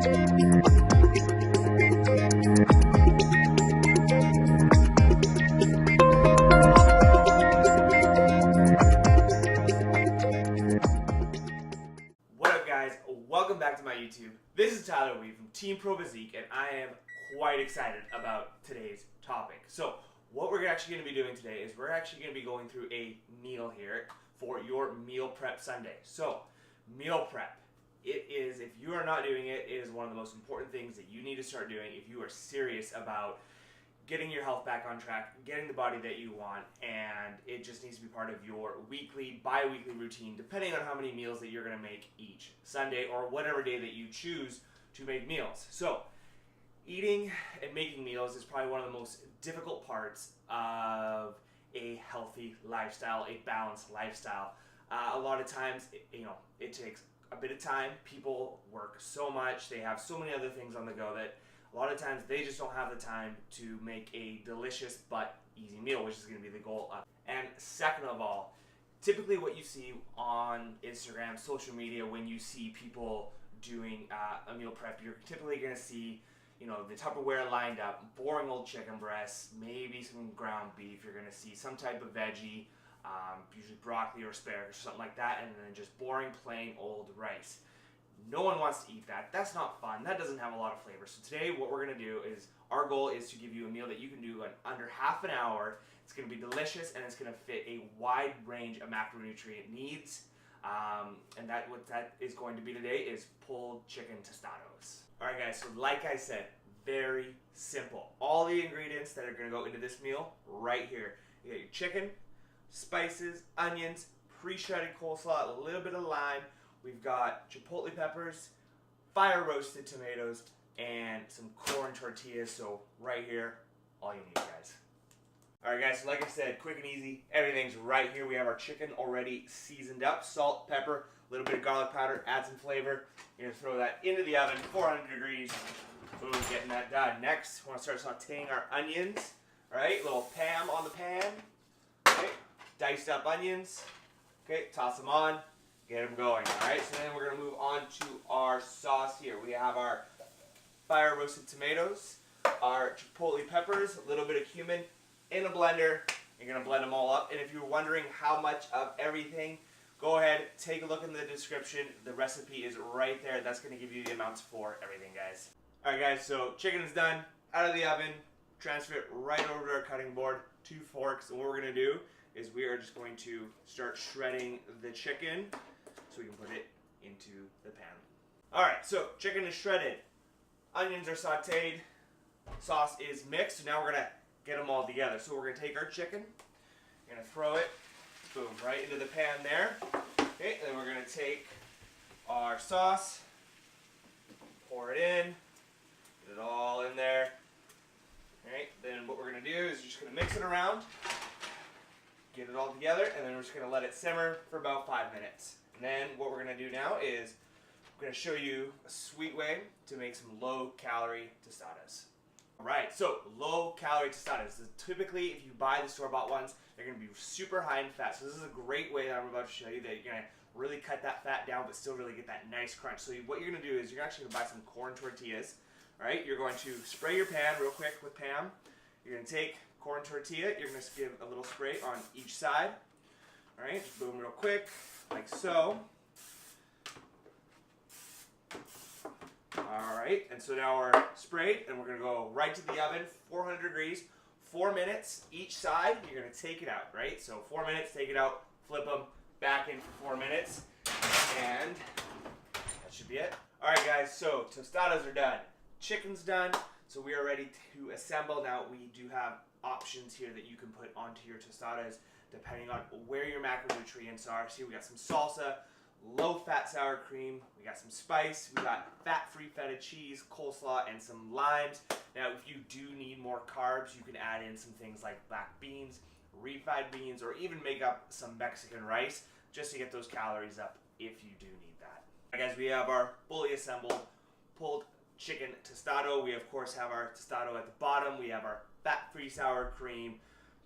What up, guys? Welcome back to my YouTube. This is Tyler Weave from Team Pro Physique, and I am quite excited about today's topic. So what we're actually going to be doing today is we're actually going to be going through a meal here for your meal prep Sunday. So meal prep, it is, if you are not doing it, it is one of the most important things that you need to start doing if you are serious about getting your health back on track, getting the body that you want, and it just needs to be part of your weekly, bi-weekly routine, depending on how many meals that you're going to make each Sunday or whatever day that you choose to make meals. So eating and making meals is probably one of the most difficult parts of a healthy lifestyle, a balanced lifestyle. A lot of times, it takes a bit of time. People work so much, they have so many other things on the go that a lot of times they just don't have the time to make a delicious but easy meal, which is going to be the goal of. And second of all, typically what you see on Instagram, social media, when you see people doing a meal prep, you're typically going to see, the Tupperware lined up, boring old chicken breasts, maybe some ground beef. You're going to see some type of veggie, usually broccoli or asparagus or something like that, and then just boring, plain old rice. No one wants to eat that. That's not fun. That doesn't have a lot of flavor. So today what we're going to do is, our goal is to give you a meal that you can do in under half an hour. It's going to be delicious, and it's going to fit a wide range of macronutrient needs. And what that is going to be today is pulled chicken tostadas. Alright guys, so like I said, very simple. All the ingredients that are going to go into this meal right here. You got your chicken, spices, onions, pre-shredded coleslaw, a little bit of lime. We've got chipotle peppers, fire roasted tomatoes, and some corn tortillas. So right here, all you need, guys. Alright guys, so like I said, quick and easy. Everything's right here. We have our chicken already seasoned up. Salt, pepper, a little bit of garlic powder, add some flavor. You're going to throw that into the oven, 400 degrees. Boom, getting that done. Next, we want to start sauteing our onions. Alright, little Pam on the pan. Okay, diced up onions. Okay, toss them on. Get them going. Alright, so then we're going to move on to our sauce here. We have our fire roasted tomatoes, our chipotle peppers, a little bit of cumin in a blender. You're going to blend them all up. And if you're wondering how much of everything, go ahead, take a look in the description. The recipe is right there. That's going to give you the amounts for everything, guys. Alright guys, so chicken is done, out of the oven. Transfer it right over to our cutting board, 2 forks. And what we're going to do is we are just going to start shredding the chicken so we can put it into the pan. Alright, so chicken is shredded, onions are sauteed, sauce is mixed, so now we're going to get them all together. So we're going to take our chicken, we're going to throw it, boom, right into the pan there. Okay, and then we're going to take our sauce, pour it in, get it all in there. Alright, then what we're going to do is just going to mix it around, get it all together, and then we're just going to let it simmer for about 5 minutes. And then what we're going to do now is I'm going to show you a sweet way to make some low-calorie tostadas. Alright, so low-calorie tostadas. Typically, if you buy the store-bought ones, they're going to be super high in fat. So this is a great way that I'm about to show you that you're going to really cut that fat down but still really get that nice crunch. So what you're going to do is you're actually going to buy some corn tortillas. Alright, you're going to spray your pan real quick with Pam. You're going to take corn tortilla. You're going to give a little spray on each side. Alright, just boom real quick, like so. Alright, and so now we're sprayed, and we're going to go right to the oven, 400 degrees, 4 minutes each side. You're going to take it out, right? So 4 minutes, take it out, flip them, back in for 4 minutes, and that should be it. Alright guys, so tostadas are done. Chicken's done, so we are ready to assemble. Now we do have options here that you can put onto your tostadas depending on where your macronutrients are. See, we got some salsa, low-fat sour cream, we got some spice, we got fat-free feta cheese, coleslaw, and some limes. Now, if you do need more carbs, you can add in some things like black beans, refried beans, or even make up some Mexican rice just to get those calories up if you do need that. All right, guys, we have our fully assembled pulled chicken tostado. We, of course, have our tostado at the bottom. We have our fat-free sour cream,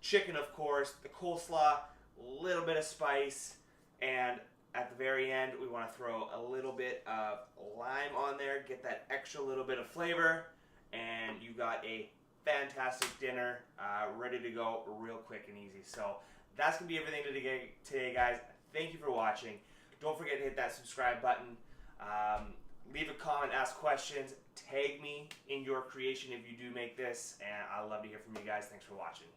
chicken, of course, the coleslaw, a little bit of spice, and at the very end, we want to throw a little bit of lime on there, get that extra little bit of flavor, and you got a fantastic dinner ready to go real quick and easy. So that's going to be everything today, guys. Thank you for watching. Don't forget to hit that subscribe button. Leave a comment, ask questions, tag me in your creation if you do make this, and I'd love to hear from you guys. Thanks for watching.